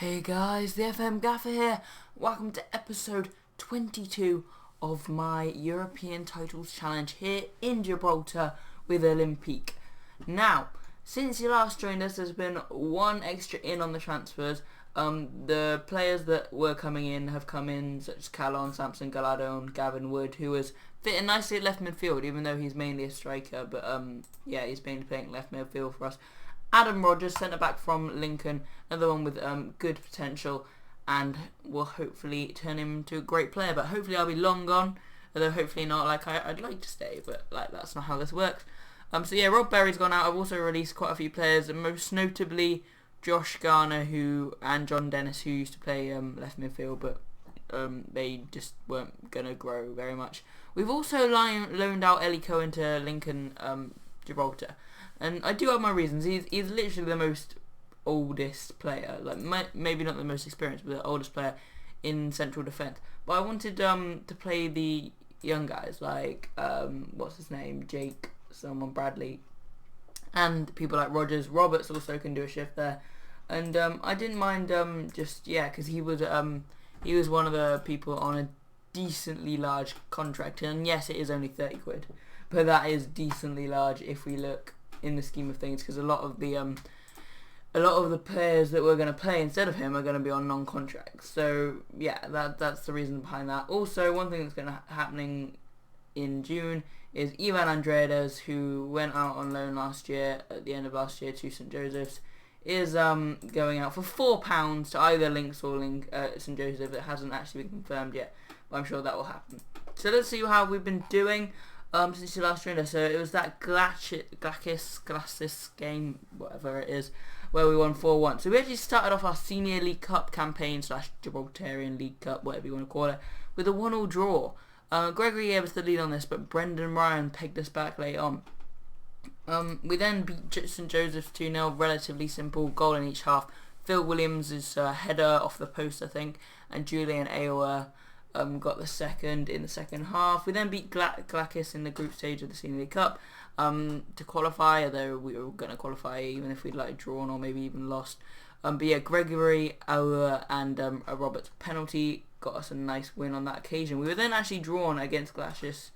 Hey guys, the FM Gaffer here. Welcome to episode 22 of my European Titles Challenge here in Gibraltar with Olympique. Now, since you last joined us, there's been one extra in on the transfers. The players that were coming in have come in, such as Callon, Samson, Gallardo and Gavin Wood, who was fitting nicely at left midfield, even though he's mainly a striker. But he's mainly playing left midfield for us. Adam Rogers, centre-back from Lincoln, another one with good potential, and will hopefully turn him into a great player. But hopefully I'll be long gone, although hopefully not. I'd like to stay, but that's not how this works. Rob Berry's gone out. I've also released quite a few players, and most notably Josh Garner and John Dennis, who used to play left midfield, but they just weren't going to grow very much. We've also loaned out Ellie Cohen to Lincoln Gibraltar. And I do have my reasons. He's literally the most oldest player, maybe not the most experienced, but the oldest player in central defence. But I wanted to play the young guys, like what's his name, Jake, Bradley, and people like Rogers. Roberts also can do a shift there, and I didn't mind because he was one of the people on a decently large contract, and yes, it is only 30 quid, but that is decently large if we look in the scheme of things, because a lot of the players that we're going to play instead of him are going to be on non-contracts. So yeah, that's the reason behind that. Also, one thing that's going to happening in June is Ivan Andreades, who went out on loan at the end of last year to St Joseph's, is going out for £4 to either Lynx or St Joseph. It hasn't actually been confirmed yet, but I'm sure that will happen. So let's see how we've been doing since you last joined us. So it was that Glacis game, whatever it is, where we won 4-1. So we actually started off our Senior League Cup campaign / Gibraltarian League Cup, whatever you want to call it, with a 1-1 draw. Gregory gave us the lead on this, but Brendan Ryan pegged us back late on. We then beat St Joseph's 2-0, relatively simple, goal in each half. Phil Williams' header off the post, I think, and Julian Aowa got the second in the second half. We then beat Glacis in the group stage of the Senior League Cup to qualify, although we were going to qualify even if we'd drawn or maybe even lost. Gregory, Aowa and a Roberts penalty got us a nice win on that occasion. We were then actually drawn against Glacis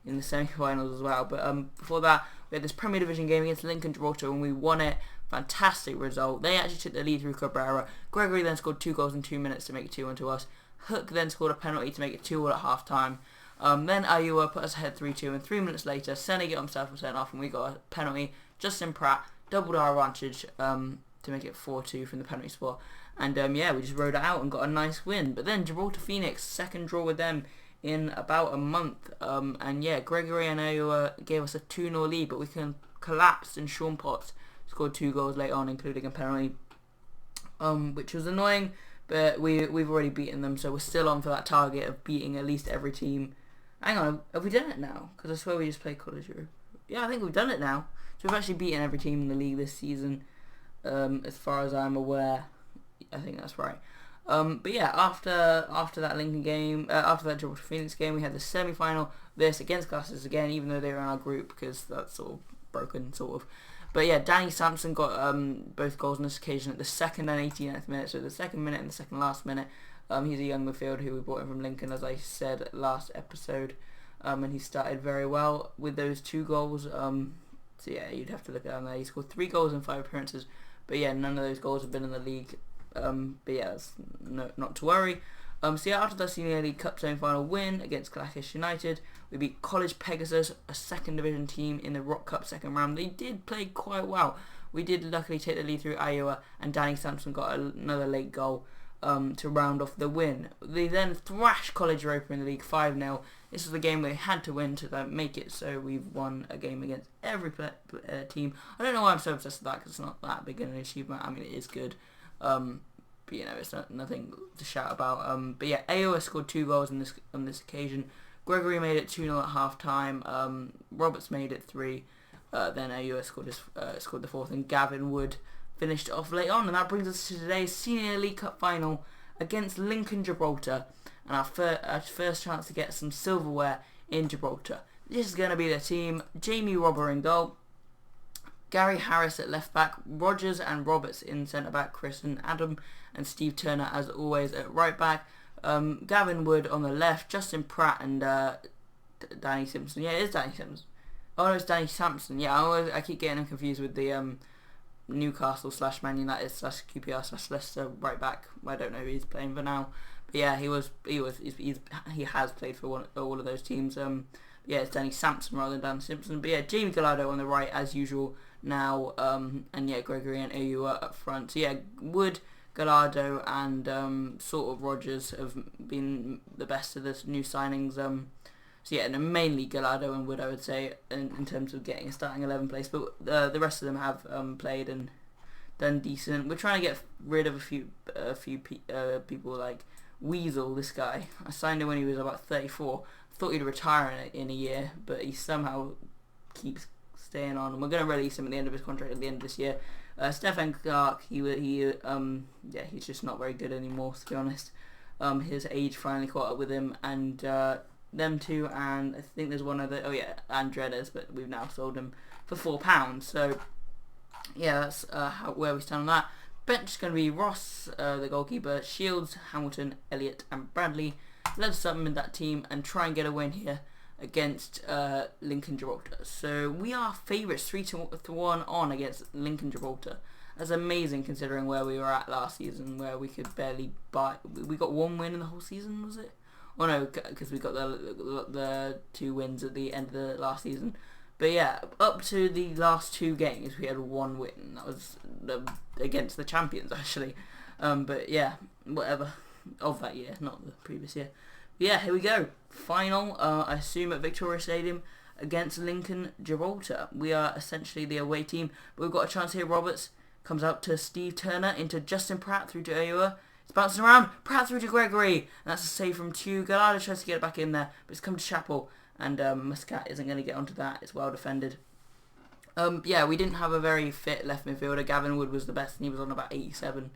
in the semi-finals as well. But before that, we had this Premier Division game against Lincoln Gibraltar and we won it. Fantastic result. They actually took the lead through Cabrera. Gregory then scored 2 goals in 2 minutes to make it 2-1 to us. Hook then scored a penalty to make it 2-1 at half time. Then Aowa put us ahead 3-2, and 3 minutes later Senna got himself sent off and we got a penalty. Justin Pratt doubled our advantage to make it 4-2 from the penalty spot. And we just rode it out and got a nice win. But then Gibraltar Phoenix, second draw with them in about a month. Gregory and Aowa gave us a 2-0 lead, but we collapsed and Sean Potts scored 2 goals late on, including a penalty, which was annoying. But we've already beaten them, so we're still on for that target of beating at least every team. Hang on, have we done it now? Because I swear we just played College Europe. Yeah, I think we've done it now. So we've actually beaten every team in the league this season, as far as I'm aware. I think that's right. After that Lincoln game, after that Gibraltar Phoenix game, we had the semi-final. This against Glacis again, even though they were in our group, because that's sort of broken, sort of. But yeah, Danny Sampson got both goals on this occasion at the second and 89th minute, so the second minute and the second last minute. He's a young midfielder who we brought in from Lincoln, as I said last episode, and he started very well with those 2 goals. You'd have to look down there. He scored 3 goals in 5 appearances, but yeah, none of those goals have been in the league. That's not to worry. After the Senior League Cup semi-final win against Glacis United, we beat College Pegasus, a second division team, in the Rock Cup second round. They did play quite well. We did luckily take the lead through Aowa, and Danny Sampson got another late goal to round off the win. They then thrashed College Europa in the league 5-0. This was the game they had to win to make it, so we've won a game against every team. I don't know why I'm so obsessed with that, because it's not that big an achievement. I mean, it is good. It's nothing to shout about. Aowa scored 2 goals on this occasion. Gregory made it 2-0 at half time. Roberts made it 3. Then Aowa scored the 4th, and Gavin Wood finished it off late on. And that brings us to today's Senior League Cup final against Lincoln Gibraltar, and our first chance to get some silverware in Gibraltar. This is going to be the team. Jamie Robber in goal. Gary Harris at left back, Rogers and Roberts in centre back, Chris and Adam, and Steve Turner as always at right back. Gavin Wood on the left, Justin Pratt and Danny Simpson. Yeah, it is Danny Simpson. Oh no, it's Danny Sampson. Yeah, I keep getting him confused with the Newcastle / Man United / QPR / Leicester right back. I don't know who he's playing for now, but yeah, he has played for all of those teams. Yeah, it's Danny Sampson rather than Dan Simpson. But yeah, Jamie Gallardo on the right as usual now, and yeah, Gregory and Ayua up front. So yeah, Wood, Gallardo and sort of Rogers have been the best of the new signings. So yeah, and mainly Gallardo and Wood, I would say, in terms of getting a starting 11 place. But the rest of them have played and done decent. We're trying to get rid of a few people like Weasel. This guy, I signed him when he was about 34. Thought he'd retire in a year, but he somehow keeps staying on. And we're going to release him at the end of his contract at the end of this year. Stefan Clark, he's just not very good anymore, to be honest. His age finally caught up with him, and them two, and I think there's one other. Oh yeah, Andredes, but we've now sold him for £4. So yeah, that's where we stand on that. Bench is going to be Ross, the goalkeeper, Shields, Hamilton, Elliott, and Bradley. Let's supplement that team and try and get a win here against Lincoln Gibraltar. So we are favourites 3-1 on against Lincoln Gibraltar. That's amazing considering where we were at last season, where we could barely buy. We got one win in the whole season, was it? Oh no, because we got the 2 wins at the end of the last season. But yeah, up to the last 2 games, we had 1 win. That was against the champions, actually. But yeah, whatever. Of that year, not the previous year. But yeah, here we go. Final, I assume at Victoria Stadium against Lincoln Gibraltar. We are essentially the away team, but we've got a chance here. Roberts comes out to Steve Turner, into Justin Pratt, through to Ayua. It's bouncing around, Pratt through to Gregory, and that's a save from Tew. Gallardo tries to get it back in there, but it's come to Chappell, and Muscat isn't going to get onto that. It's well defended. Yeah, we didn't have a very fit left midfielder. Gavin Wood was the best, and he was on about 87.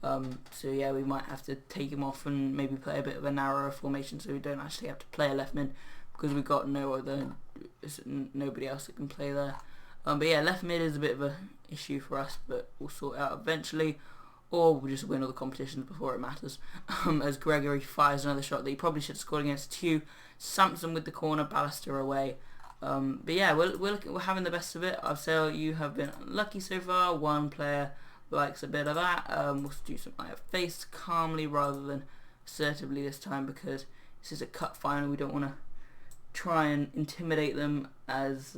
So yeah, we might have to take him off and maybe play a bit of a narrower formation, so we don't actually have to play a left mid, because we've got nobody else that can play there. But yeah, left mid is a bit of a issue for us, but we'll sort it out eventually, or we'll just win all the competitions before it matters. As Gregory fires another shot that he probably should have scored against Tew. Sampson with the corner, Ballister away. But yeah, we're having the best of it. I'd say you have been lucky so far. One player likes a bit of that. We'll do some face calmly rather than assertively this time, because this is a cup final. We don't want to try and intimidate them as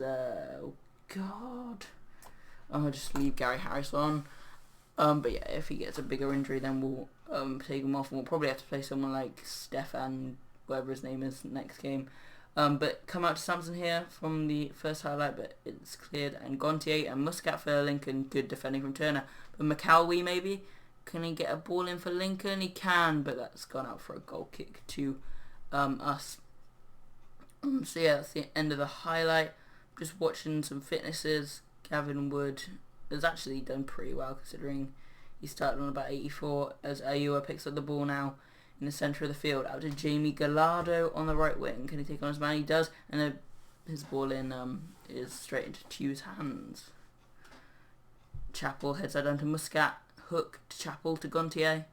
I'll just leave Gary Harris on. But yeah, if he gets a bigger injury, then we'll take him off, and we'll probably have to play someone like Stefan, whatever his name is, next game. But come out to Sampson here from the first highlight, but it's cleared, and Gontier and Muscat for Lincoln. Good defending from Turner. But McAlwee, maybe, can he get a ball in for Lincoln? He can, but that's gone out for a goal kick to us. So yeah, that's the end of the highlight. Just watching some fitnesses. Gavin Wood has actually done pretty well, considering he started on about 84, as Ayua picks up the ball now in the centre of the field, out to Jamie Gallardo on the right wing. Can he take on his man? He does, and his ball in is straight into Tew's hands. Chappell heads that down to Muscat. Hook to Chappell to Gontier.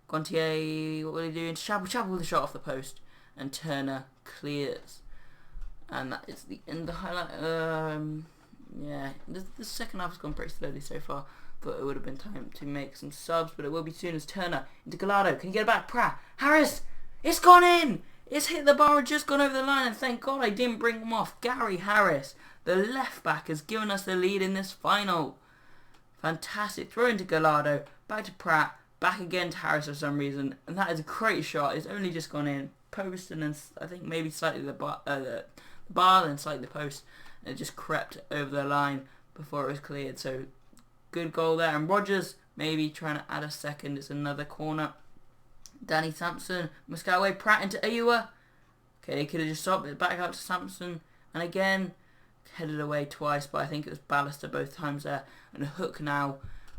Gontier, what will he do? Into Chappell. Chappell with a shot off the post, and Turner clears. And that is the end of the highlight. Yeah, the second half has gone pretty slowly so far. Thought it would have been time to make some subs, but it will be soon. As Turner into Gallardo. Can he get it back? Pratt. Harris! It's gone in! It's hit the bar and just gone over the line, and thank God I didn't bring him off. Gary Harris, the left back, has given us the lead in this final. Fantastic. Throw into Gallardo. Back to Pratt. Back again to Harris for some reason. And that is a great shot. It's only just gone in. Post, and then I think maybe slightly the bar, then slightly the post. And it just crept over the line before it was cleared. So good goal there. And Rogers maybe trying to add a second. It's another corner. Danny Sampson. Muscat away. Pratt into Ayua. Okay, he could have just stopped it. Back out to Sampson. And again, headed away twice, but I think it was Ballister both times there. And a hook now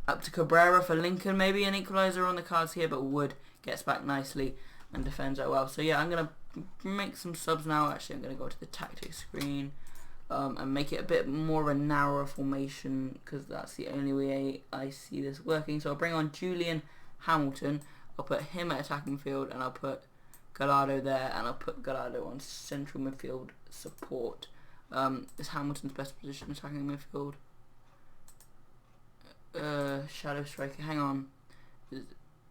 up to Cabrera for Lincoln. Maybe an equaliser on the cards here, but Wood gets back nicely and defends that well. So yeah, I'm going to make some subs now. Actually, I'm going to go to the tactics screen. and make it a bit more of a narrower formation, because that's the only way I see this working. So I'll bring on Julian Hamilton. I'll put him at attacking midfield, and I'll put Gallardo there, and I'll put Gallardo on central midfield support. Is Hamilton's best position attacking midfield? Shadow striker. Hang on.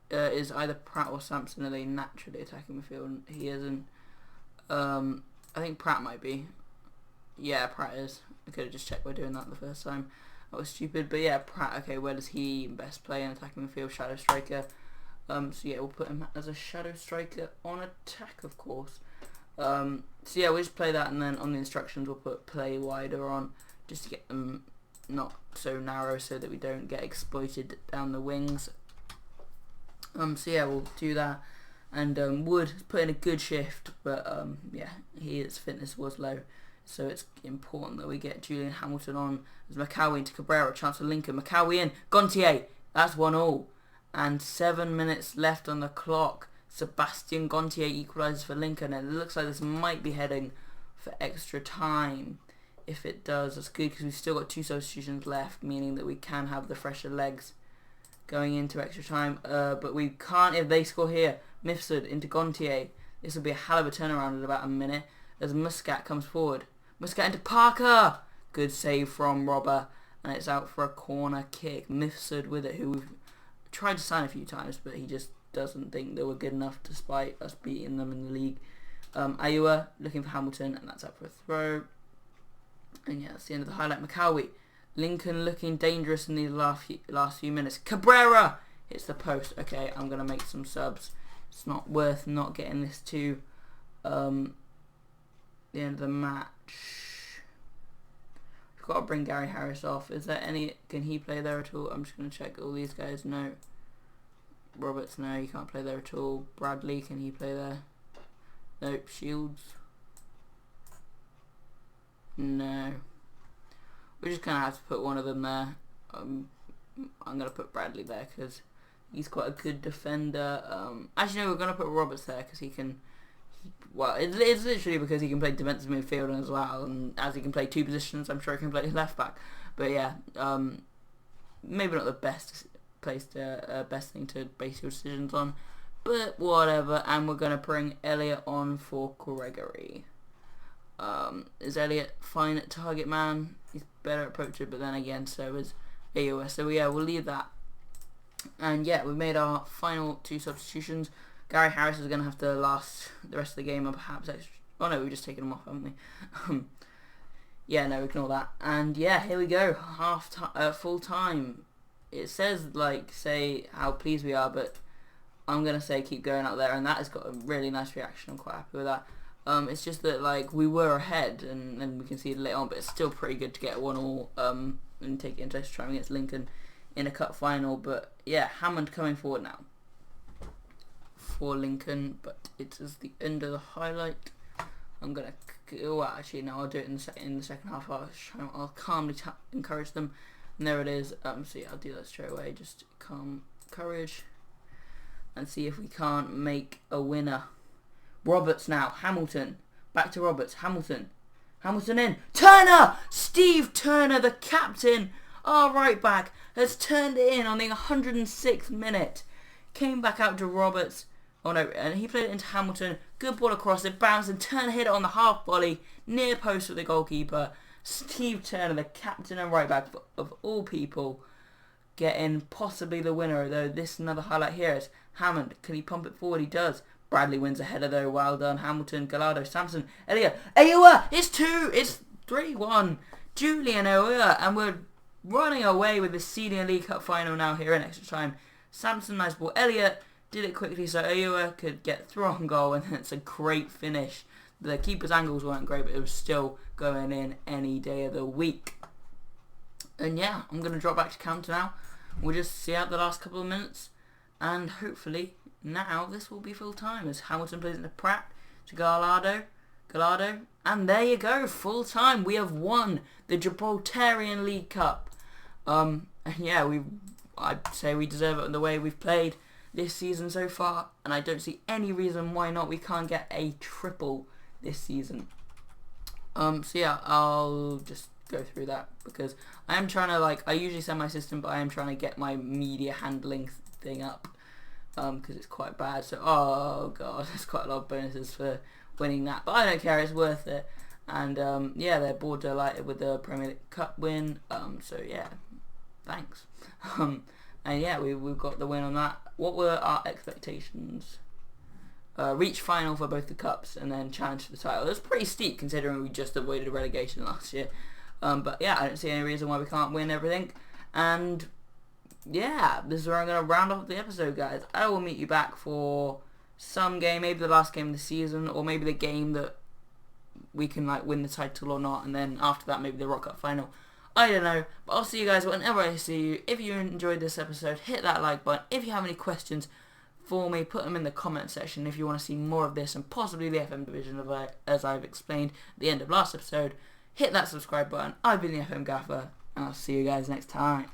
Is either Pratt or Sampson, are they naturally attacking midfield? He isn't. I think Pratt might be. Yeah, Pratt is. I could have just checked by doing that the first time. That was stupid. But yeah, Pratt. Okay, where does he best play in attacking midfield? Shadow striker. So yeah, we'll put him as a shadow striker on attack, of course. So yeah, we'll just play that, and then on the instructions we'll put play wider on, just to get them not so narrow, so that we don't get exploited down the wings. So yeah, we'll do that. And Wood put in a good shift, but yeah, his fitness was low, so it's important that we get Julian Hamilton on as McCowie into Cabrera, chance for Lincoln, McCowie in, Gontier, that's 1-1, and 7 minutes left on the clock. Sebastian Gontier equalises for Lincoln, and it looks like this might be heading for extra time. If it does, that's good, because we've still got 2 substitutions left, meaning that we can have the fresher legs going into extra time, but we can't if they score here. Mifsud into Gontier. This will be a hell of a turnaround in about a minute as Muscat comes forward. Muscat into Parker. Good save from Robber, and it's out for a corner kick. Mifsud with it, who we've tried to sign a few times, but he just doesn't think they were good enough despite us beating them in the league. Ayua looking for Hamilton, and that's up for a throw. And yeah, that's the end of the highlight. McCowie. Lincoln looking dangerous in these last few minutes. Cabrera hits the post. Okay, I'm going to make some subs. It's not worth not getting this to the end of the match. We've got to bring Gary Harris off. Is there any... Can he play there at all? I'm just going to check all these guys. No. Roberts, no, he can't play there at all. Bradley, can he play there? Nope. Shields. No. We're just going to have to put one of them there. I'm going to put Bradley there because he's quite a good defender. Actually, no, we're going to put Roberts there because he can... Well, it's literally because he can play defensive midfielder as well, and as he can play 2 positions, I'm sure he can play left back. But yeah, maybe not the best place to best thing to base your decisions on, but whatever. And we're going to bring Elliot on for Gregory. Is Elliot fine at target man? He's better at poacher, but then again, so is AOS. So yeah, we'll leave that. And yeah, we've made our final 2 substitutions. Gary Harris is going to have to last the rest of the game, or perhaps extra... Oh no, we've just taken him off, haven't we? Yeah, no, ignore that. And yeah, here we go. Full time. It says, like, say how pleased we are, but I'm going to say keep going out there, and that has got a really nice reaction. I'm quite happy with that. It's just that, like, we were ahead, and then we conceded later on, but it's still pretty good to get 1-1 and take it into extra time against Lincoln in a cup final. But yeah, Hammond coming forward now for Lincoln, but it is the end of the highlight. I'm gonna... Well, actually, no, I'll do it in the second half. I'll calmly encourage them, and there it is. So yeah, I'll do that straight away. Just calm courage, and see if we can't make a winner. Roberts now. Hamilton. Back to Roberts. Hamilton. Hamilton in. Turner! Steve Turner, the captain, our right back, has turned it in on the 106th minute. Came back out to Roberts. Oh no, and he played it into Hamilton. Good ball across it. Bounced and Turner hit it on the half volley. Near post with the goalkeeper. Steve Turner, the captain and right back of all people, getting possibly the winner. Though this another highlight here is Hammond. Can he pump it forward? He does. Bradley wins a header though. Well done. Hamilton, Gallardo, Sampson, Elliot. Ayua! It's 2! It's 3-1. Julian Ayua. And we're running away with the Senior League Cup final now here in extra time. Sampson, nice ball. Elliot did it quickly so Ayua could get through on goal, and it's a great finish. The keeper's angles weren't great, but it was still going in any day of the week. And yeah, I'm going to drop back to counter now. We'll just see out the last couple of minutes, and hopefully now this will be full time as Hamilton plays into Pratt to Gallardo, and there you go, full time. We have won the Gibraltarian League Cup. And yeah, I'd say we deserve it in the way we've played this season so far, and I don't see any reason why not we can't get a triple this season. So yeah, I'll just go through that because I am trying to I usually send my system, but I am trying to get my media handling thing up because it's quite bad. So oh god, there's quite a lot of bonuses for winning that, but I don't care, it's worth it. And yeah, they're bored delighted with the Premier League Cup win. So yeah, thanks. And yeah, we've got the win on that. What were our expectations? Reach final for both the cups and then challenge for the title. It was pretty steep considering we just avoided relegation last year. But yeah, I don't see any reason why we can't win everything. And yeah, this is where I'm going to round off the episode, guys. I will meet you back for some game, maybe the last game of the season, or maybe the game that we can win the title or not, and then after that maybe the Rock Cup final. I don't know, but I'll see you guys whenever I see you. If you enjoyed this episode, hit that like button. If you have any questions for me, put them in the comment section. If you want to see more of this and possibly the FM division as I've explained at the end of last episode, hit that subscribe button. I've been the FM Gaffer, and I'll see you guys next time.